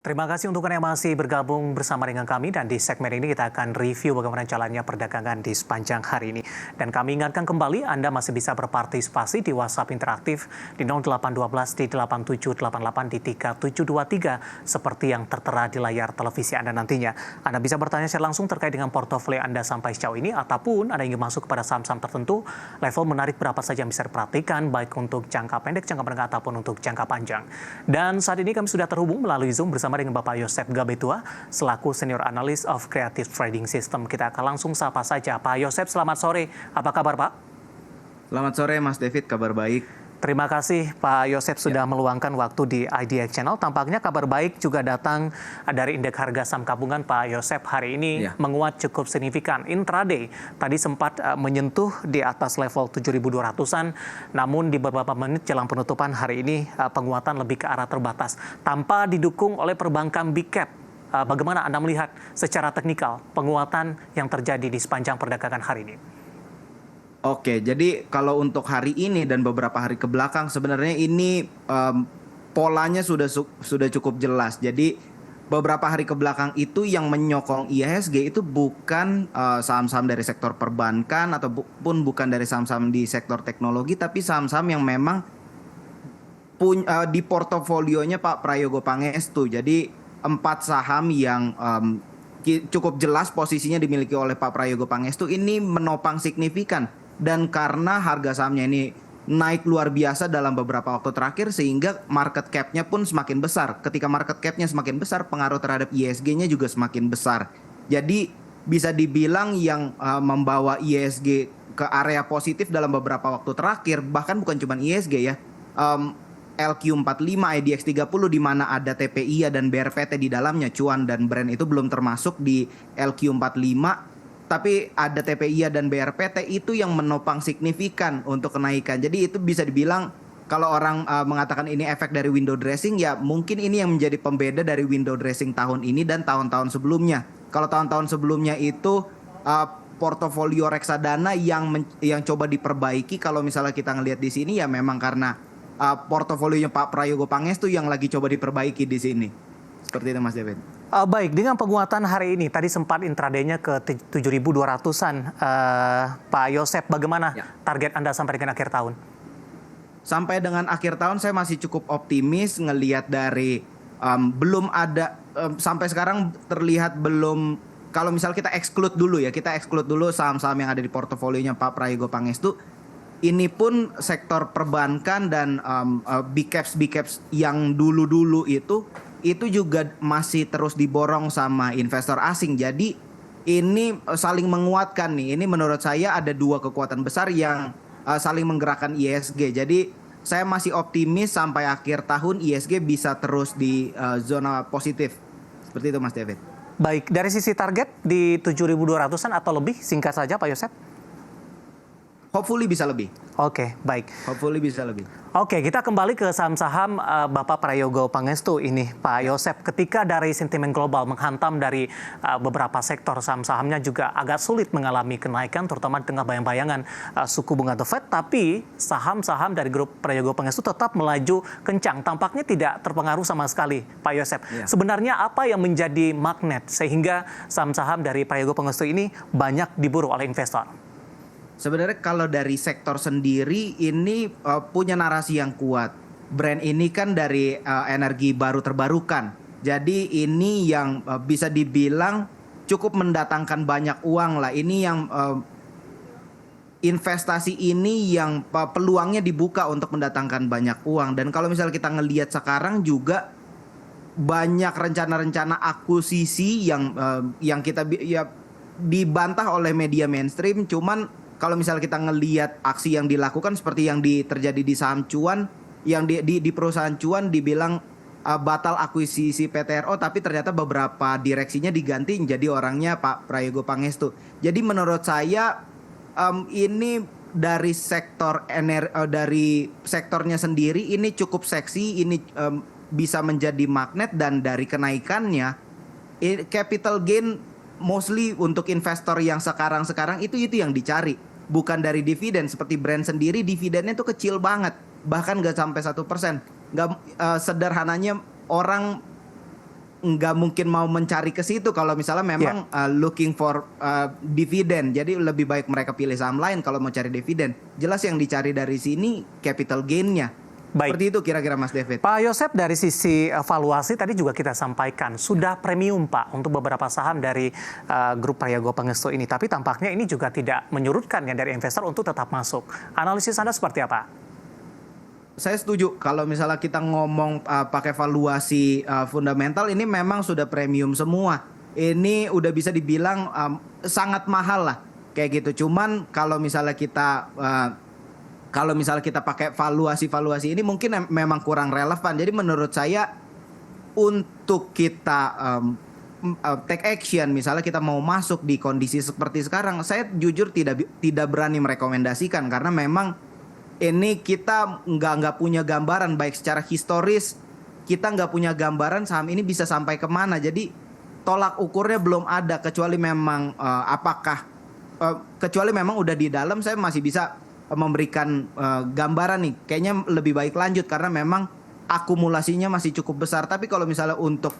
Terima kasih untuk Anda yang masih bergabung bersama dengan kami dan di segmen ini kita akan review bagaimana jalannya perdagangan di sepanjang hari ini. Dan kami ingatkan kembali Anda masih bisa berpartisipasi di WhatsApp interaktif di 0812 di 8788 di 3723 seperti yang tertera di layar televisi Anda nantinya. Anda bisa bertanya secara langsung terkait dengan portofolio Anda sampai sejauh ini ataupun Anda ingin masuk kepada saham-saham tertentu, level menarik berapa saja yang bisa diperhatikan baik untuk jangka pendek, jangka menengah ataupun untuk jangka panjang. Dan saat ini kami sudah terhubung melalui Zoom bersama dengan Bapak Yosep Gabetua selaku Senior Analyst of Creative Trading System. Kita akan langsung sapa saja. Pak Yosep, selamat sore. Apa kabar, Pak? Selamat sore, Mas David. Kabar baik. Terima kasih Pak Yosep sudah meluangkan waktu di IDX Channel. Tampaknya kabar baik juga datang dari indeks harga saham gabungan Pak Yosep hari ini menguat cukup signifikan. Intraday tadi sempat menyentuh di atas level 7.200-an, namun di beberapa menit jelang penutupan hari ini penguatan lebih ke arah terbatas tanpa didukung oleh perbankan big cap. Bagaimana Anda melihat secara teknikal penguatan yang terjadi di sepanjang perdagangan hari ini? Oke, jadi kalau untuk hari ini dan beberapa hari ke belakang sebenarnya ini polanya sudah cukup jelas. Jadi beberapa hari ke belakang itu yang menyokong IHSG itu bukan saham-saham dari sektor perbankan ataupun bukan dari saham-saham di sektor teknologi, tapi saham-saham yang memang di portofolionya Pak Prayogo Pangestu. Jadi 4 saham yang cukup jelas posisinya dimiliki oleh Pak Prayogo Pangestu ini menopang signifikan. Dan karena harga sahamnya ini naik luar biasa dalam beberapa waktu terakhir sehingga market cap-nya pun semakin besar. Ketika market cap-nya semakin besar, pengaruh terhadap IHSG-nya juga semakin besar. Jadi bisa dibilang yang membawa IHSG ke area positif dalam beberapa waktu terakhir, bahkan bukan cuma IHSG ya, LQ45, IDX30 di mana ada TPIA dan BRPT di dalamnya, cuan dan brand itu belum termasuk di LQ45. Tapi ada TPIA dan BRPT itu yang menopang signifikan untuk kenaikan. Jadi itu bisa dibilang kalau orang mengatakan ini efek dari window dressing, ya mungkin ini yang menjadi pembeda dari window dressing tahun ini dan tahun-tahun sebelumnya. Kalau tahun-tahun sebelumnya itu portofolio reksadana yang coba diperbaiki. Kalau misalnya kita ngelihat di sini ya memang karena portofolionya Pak Prayogo Pangestu yang lagi coba diperbaiki di sini. Seperti itu Mas David. Baik, dengan penguatan hari ini, tadi sempat intraday-nya ke 7.200-an. Pak Yosep, bagaimana target Anda sampai dengan akhir tahun? Sampai dengan akhir tahun saya masih cukup optimis ngelihat dari belum ada, sampai sekarang terlihat belum, kalau misal kita exclude dulu saham-saham yang ada di portofolionya Pak Prayogo Pangestu. Ini pun sektor perbankan dan big caps yang dulu-dulu itu juga masih terus diborong sama investor asing. Jadi ini saling menguatkan nih. Ini menurut saya ada 2 kekuatan besar yang saling menggerakkan IHSG. Jadi saya masih optimis sampai akhir tahun IHSG bisa terus di zona positif. Seperti itu Mas David. Baik, dari sisi target di 7.200-an atau lebih, singkat saja Pak Yosep. Hopefully bisa lebih. Oke, baik. Hopefully bisa lebih. Oke, kita kembali ke saham-saham Bapak Prayogo Pangestu ini, Pak Yosep. Ketika dari sentimen global menghantam dari beberapa sektor saham-sahamnya juga agak sulit mengalami kenaikan, terutama di tengah bayang-bayangan suku bunga The Fed, tapi saham-saham dari grup Prayogo Pangestu tetap melaju kencang. Tampaknya tidak terpengaruh sama sekali, Pak Yosep. Sebenarnya apa yang menjadi magnet sehingga saham-saham dari Prayogo Pangestu ini banyak diburu oleh investor? Sebenarnya kalau dari sektor sendiri ini punya narasi yang kuat. Brand ini kan dari energi baru terbarukan. Jadi ini yang bisa dibilang cukup mendatangkan banyak uang lah. Ini yang investasi ini yang peluangnya dibuka untuk mendatangkan banyak uang. Dan kalau misalnya kita ngelihat sekarang juga banyak rencana-rencana akuisisi yang kita dibantah oleh media mainstream. Cuman kalau misalnya kita ngelihat aksi yang dilakukan seperti yang terjadi di saham cuan, yang di perusahaan cuan dibilang batal akuisisi PTRO, tapi ternyata beberapa direksinya diganti menjadi orangnya Pak Prayogo Pangestu. Jadi menurut saya ini dari dari sektornya sendiri ini cukup seksi, ini bisa menjadi magnet, dan dari kenaikannya capital gain mostly untuk investor yang sekarang itu yang dicari. Bukan dari dividen. Seperti brand sendiri dividennya tuh kecil banget, bahkan gak sampai 1%. Sederhananya orang nggak mungkin mau mencari ke situ kalau misalnya memang looking for dividen. Jadi lebih baik mereka pilih saham lain kalau mau cari dividen. Jelas yang dicari dari sini capital gain-nya. Baik. Seperti itu kira-kira Mas David. Pak Yosep, dari sisi valuasi tadi juga kita sampaikan sudah premium Pak untuk beberapa saham dari grup Prayogo Pangestu ini. Tapi tampaknya ini juga tidak menyurutkan ya dari investor untuk tetap masuk. Analisis Anda seperti apa? Saya setuju kalau misalnya kita ngomong pakai valuasi fundamental ini memang sudah premium semua. Ini udah bisa dibilang sangat mahal lah kayak gitu. Cuman kalau misalnya kita pakai valuasi ini mungkin memang kurang relevan. Jadi menurut saya untuk kita take action, misalnya kita mau masuk di kondisi seperti sekarang, saya jujur tidak berani merekomendasikan karena memang ini kita nggak punya gambaran baik secara historis, kita nggak punya gambaran saham ini bisa sampai kemana. Jadi tolak ukurnya belum ada kecuali memang kecuali memang udah di dalam saya masih bisa memberikan gambaran nih. Kayaknya lebih baik lanjut karena memang akumulasinya masih cukup besar. Tapi kalau misalnya untuk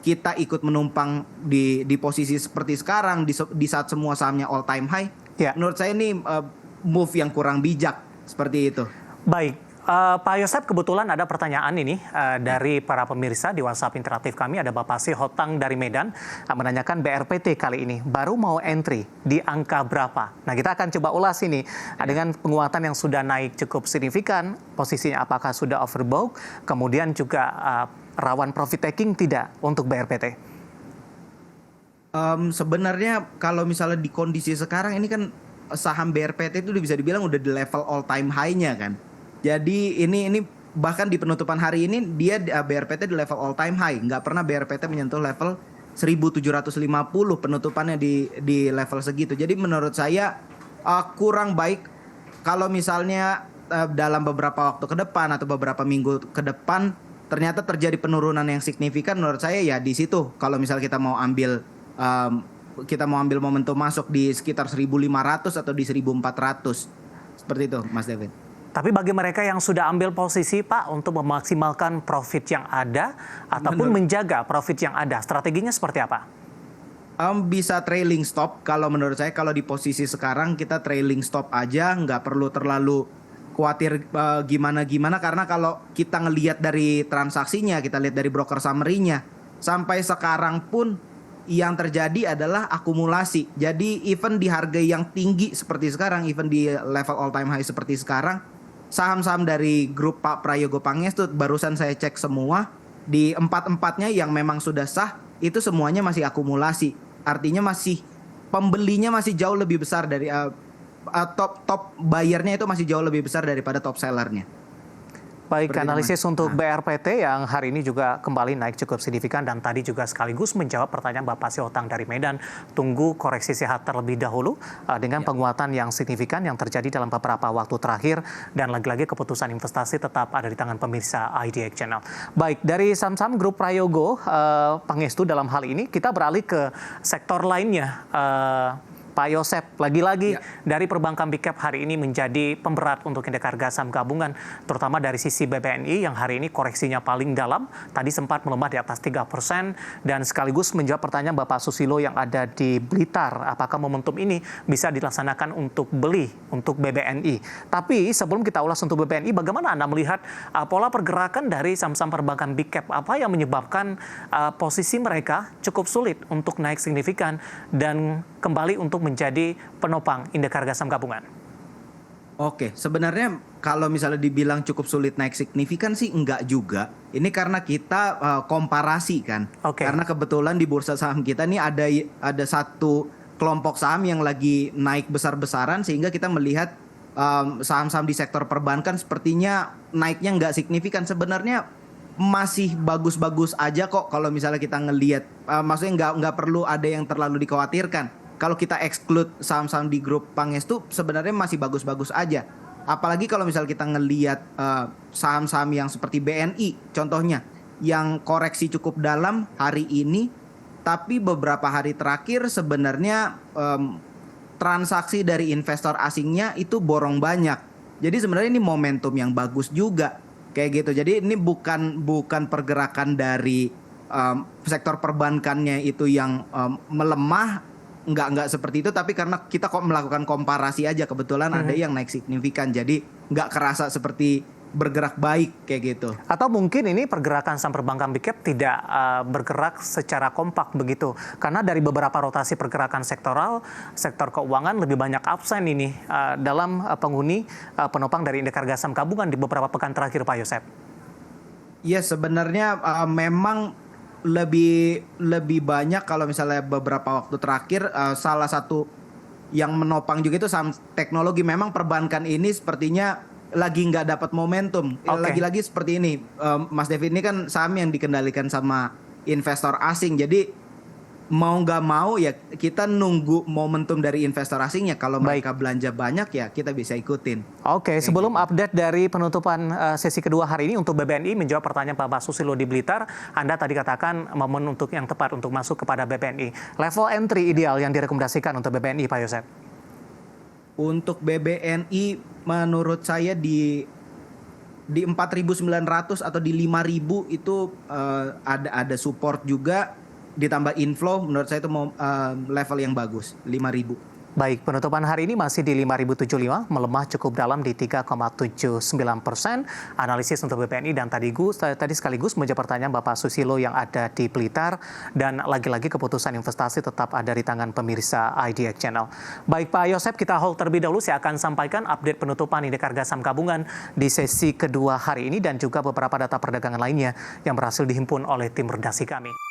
kita ikut menumpang di posisi seperti sekarang di saat semua sahamnya all time high, menurut saya ini move yang kurang bijak seperti itu. Baik, Pak Yosep, kebetulan ada pertanyaan ini dari para pemirsa di WhatsApp interaktif kami. Ada Bapak Hotang dari Medan menanyakan BRPT kali ini baru mau entry di angka berapa. Nah, kita akan coba ulas ini dengan penguatan yang sudah naik cukup signifikan, posisinya apakah sudah overbought, kemudian juga rawan profit taking tidak untuk BRPT. Sebenarnya kalau misalnya di kondisi sekarang ini kan saham BRPT itu bisa dibilang udah di level all time high-nya kan. Jadi ini bahkan di penutupan hari ini dia BRPT di level all time high. Nggak pernah BRPT menyentuh level 1750 penutupannya di level segitu. Jadi menurut saya kurang baik kalau misalnya dalam beberapa waktu ke depan atau beberapa minggu ke depan ternyata terjadi penurunan yang signifikan. Menurut saya ya di situ kalau misal kita mau ambil momentum masuk di sekitar 1.500 atau di 1.400. Seperti itu Mas David. Tapi bagi mereka yang sudah ambil posisi Pak untuk memaksimalkan profit yang ada ataupun menjaga profit yang ada, strateginya seperti apa? Bisa trailing stop. Kalau menurut saya kalau di posisi sekarang kita trailing stop aja, nggak perlu terlalu khawatir gimana-gimana. Karena kalau kita ngelihat dari transaksinya, kita lihat dari broker summary-nya, sampai sekarang pun yang terjadi adalah akumulasi. Jadi even di harga yang tinggi seperti sekarang, even di level all time high seperti sekarang, saham-saham dari grup Pak Prayogo Pangestu barusan saya cek semua di empat-empatnya yang memang sudah sah itu semuanya masih akumulasi. Artinya masih pembelinya masih jauh lebih besar dari top buyernya itu masih jauh lebih besar daripada top sellernya. Baik, analisis untuk BRPT yang hari ini juga kembali naik cukup signifikan dan tadi juga sekaligus menjawab pertanyaan Bapak Hotang dari Medan. Tunggu koreksi sehat terlebih dahulu dengan penguatan yang signifikan yang terjadi dalam beberapa waktu terakhir dan lagi-lagi keputusan investasi tetap ada di tangan pemirsa IDX Channel. Baik, dari saham-saham grup Prayogo Pangestu dalam hal ini kita beralih ke sektor lainnya. Pak Yosep, lagi-lagi dari perbankan big cap hari ini menjadi pemberat untuk indeks harga saham gabungan, terutama dari sisi BBNI yang hari ini koreksinya paling dalam, tadi sempat melemah di atas 3%, dan sekaligus menjawab pertanyaan Bapak Susilo yang ada di Blitar, apakah momentum ini bisa dilaksanakan untuk beli untuk BBNI. Tapi sebelum kita ulas untuk BBNI, bagaimana Anda melihat pola pergerakan dari saham-saham perbankan big cap? Apa yang menyebabkan posisi mereka cukup sulit untuk naik signifikan dan kembali untuk menjadi penopang indeks harga saham gabungan? Oke, sebenarnya kalau misalnya dibilang cukup sulit naik signifikan sih enggak juga. Ini karena kita komparasi kan. Karena kebetulan di bursa saham kita nih ada satu kelompok saham yang lagi naik besar-besaran sehingga kita melihat saham-saham di sektor perbankan sepertinya naiknya enggak signifikan. Sebenarnya masih bagus-bagus aja kok kalau misalnya kita ngelihat. Maksudnya enggak perlu ada yang terlalu dikhawatirkan. Kalau kita exclude saham-saham di grup Pangestu sebenarnya masih bagus-bagus aja. Apalagi kalau misal kita ngelihat saham-saham yang seperti BNI contohnya yang koreksi cukup dalam hari ini, tapi beberapa hari terakhir sebenarnya transaksi dari investor asingnya itu borong banyak. Jadi sebenarnya ini momentum yang bagus juga kayak gitu. Jadi ini bukan pergerakan dari sektor perbankannya itu yang melemah, nggak seperti itu, tapi karena kita kok melakukan komparasi aja kebetulan ada yang naik signifikan, jadi nggak kerasa seperti bergerak baik kayak gitu. Atau mungkin ini pergerakan saham perbankan big cap tidak bergerak secara kompak begitu, karena dari beberapa rotasi pergerakan sektoral, sektor keuangan lebih banyak absen ini dalam penghuni penopang dari indeks harga saham gabungan di beberapa pekan terakhir, Pak Yosep. Ya sebenarnya memang lebih banyak kalau misalnya beberapa waktu terakhir salah satu yang menopang juga itu saham teknologi. Memang perbankan ini sepertinya lagi nggak dapat momentum. Lagi-lagi seperti ini, Mas David, ini kan saham yang dikendalikan sama investor asing. Jadi mau nggak mau ya kita nunggu momentum dari investor asingnya. Kalau mereka belanja banyak ya kita bisa ikutin. Oke, sebelum update dari penutupan sesi kedua hari ini untuk BBNI, menjawab pertanyaan Pak Susilo di Blitar, Anda tadi katakan momen untuk yang tepat untuk masuk kepada BBNI. Level entry ideal yang direkomendasikan untuk BBNI, Pak Yosep? Untuk BBNI menurut saya di 4.900 atau di 5.000 itu ada support juga, ditambah inflow, menurut saya itu level yang bagus, 5.000. Baik, penutupan hari ini masih di 5.075, melemah cukup dalam di 3,79%. Analisis untuk BBNI dan tadi sekaligus menjawab pertanyaan Bapak Susilo yang ada di Blitar, dan lagi-lagi keputusan investasi tetap ada di tangan pemirsa IDX Channel. Baik Pak Yosep, kita hold terlebih dahulu. Saya akan sampaikan update penutupan indeks harga saham gabungan di sesi kedua hari ini dan juga beberapa data perdagangan lainnya yang berhasil dihimpun oleh tim redaksi kami.